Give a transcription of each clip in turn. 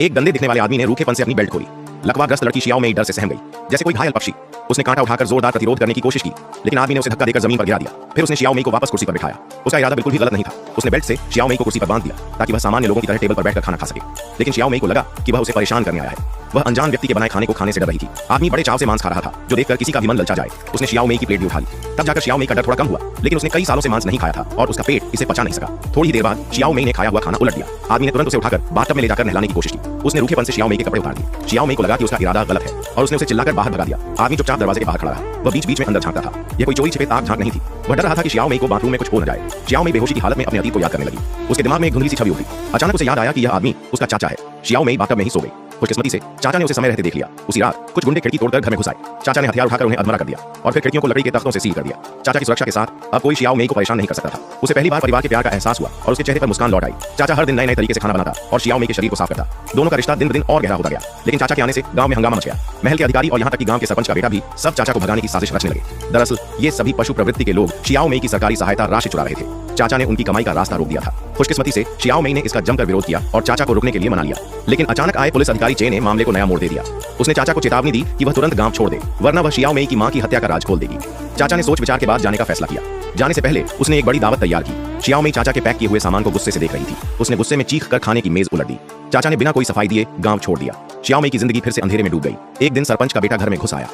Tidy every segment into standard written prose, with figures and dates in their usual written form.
एक गंदे दिखने वाले आदमी ने रूखेपन से अपनी बेल्ट खोली। लकवाग्रस्त लड़की शियाओ मेई डर से सहम गई, जैसे कोई घायल पक्षी। उसने कांटा उठाकर जोरदार प्रतिरोध करने की कोशिश की, लेकिन आदमी ने उसे धक्का देकर जमीन पर गिरा दिया। फिर उसने शियाओ मेई को वापस कुर्सी पर बिठाया। उसका इरादा बिल्कुल भी गलत नहीं था। उसने बेल्ट से शियाओ मेई को कुर्सी पर बांध दिया ताकि वह सामान्य लोगों की तरह टेबल पर बैठकर खाना खा सके। लेकिन शियाओ मेई को लगा कि वह उसे परेशान करने आया है। वह अनजान व्यक्ति के बनाए खाने को खाने से डर रही थी। आदमी बड़े चाव से मांस खा रहा था, जो देखकर किसी का भी मन ललचा जाए। उसने शियाओ मेई की प्लेट भी उठा ली। तब जाकर शियाओ मेई का डर थोड़ा कम हुआ, लेकिन उसने कई सालों से मांस नहीं खाया था और उसका पेट इसे पचा नहीं सका। थोड़ी ही देर बाद शियाओ मेई ने खाया हुआ खाना उलट दिया। आदमी ने तुरंत उसे उठाकर बाथटब में ले जाकर नहलाने की कोशिश की। उसने रूखेपन से शियाओ मेई के कपड़े उतार दिए। शियाओ मेई को लगा कि उसका इरादा गलत है और उसने उसे चिल्लाकर बाहर भगा दिया। आदमी चुपचाप दरवाजे के बाहर खड़ा रहा। वह बीच बीच में अंदर झांकता था। यह कोई चोरी छिपे ताक झांक नहीं थी। वह डर रहा था कि शियाओ मेई को बाथरूम में कुछ हो न जाए। शियाओ मेई बेहोशी की हालत में अपने अतीत को याद करने लगी। उसके दिमाग में एक धुंधली सी छवि उभरी। अचानक उसे याद आया कि यह आदमी उसका चाचा है। शियाओ मेई बाथटब में ही सो गई। खुशकिस्मती से चाचा ने उसे समय रहते देख लिया। उसी रात कुछ गुंडे खिड़की तोड़कर घर में घुस आए। चाचा ने हथियार उठाकर उन्हें अधमरा कर दिया और फिर खिड़कियों को लकड़ी के तख्तों से सील कर दिया। चाचा की सुरक्षा के साथ अब कोई शियाओ मेई को परेशान नहीं कर सकता था। उसे पहली बार परिवार के प्यार का एहसास हुआ और उसके चेहरे पर मुस्कान लौट आई। चाचा हर दिन नए नए तरीके से खाना बनाता और शियाओ मेई के शरीर को साफ करता। दोनों का रिश्ता दिन ब दिन और गहरा होता गया। लेकिन चाचा के आने से गांव में हंगामा मच गया। महल के अधिकारी और यहाँ तक कि गांव के सरपंच का बेटा भी सब चाचा को भगाने की साजिश रचने लगे। दरअसल ये सभी पशु प्रवृत्ति के लोग शियाओ मेई की सरकारी सहायता राशि चुरा रहे थे। चाचा ने उनकी कमाई का रास्ता रोक दिया था। खुशकिस्मती से शियाओ मेई ने इसका जमकर विरोध किया और चाचा को रोकने के लिए मना लिया। लेकिन अचानक आए पुलिस अधिकारी चे ने मामले को नया मोड़ दे दिया। उसने चाचा को चेतावनी दी कि वह तुरंत गांव छोड़ दे, वरना वह शियाओ मेई की मां की हत्या का राज खोल देगी। चाचा ने सोच विचार के बाद जाने का फैसला किया। जाने से पहले उसने एक बड़ी दावत तैयार की। शियाओ मेई चाचा के पैक किए हुए सामान को गुस्से से देख रही थी। उसने गुस्से में चीख कर खाने की मेज उलट दी। चाचा ने बिना कोई सफाई दिए गांव छोड़ दिया। शियाओ मेई की जिंदगी फिर से अंधेरे में डूब गई। एक दिन सरपंच का बेटा घर में घुस आया।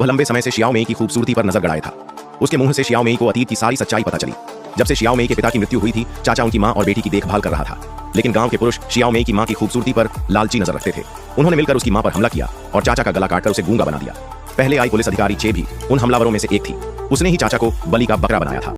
वह लंबे समय से शियाओ मेई की खूबसूरती पर नजर गड़ाए था। उसके मुंह से शियाओ मेई को अतीत की सारी सच्चाई पता चली। जब से शियाओ मेई के पिता की मृत्यु हुई थी, चाचा उनकी मां और बेटी की देखभाल कर रहा था। लेकिन गांव के पुरुष शियाओ मेई की मां की खूबसूरती पर लालची नजर रखते थे। उन्होंने मिलकर उसकी मां पर हमला किया और चाचा का गला काटकर उसे गूंगा बना दिया। पहले आई पुलिस अधिकारी चे भी उन हमलावरों में से एक थी। उसने ही चाचा को बलि का बकरा बनाया था।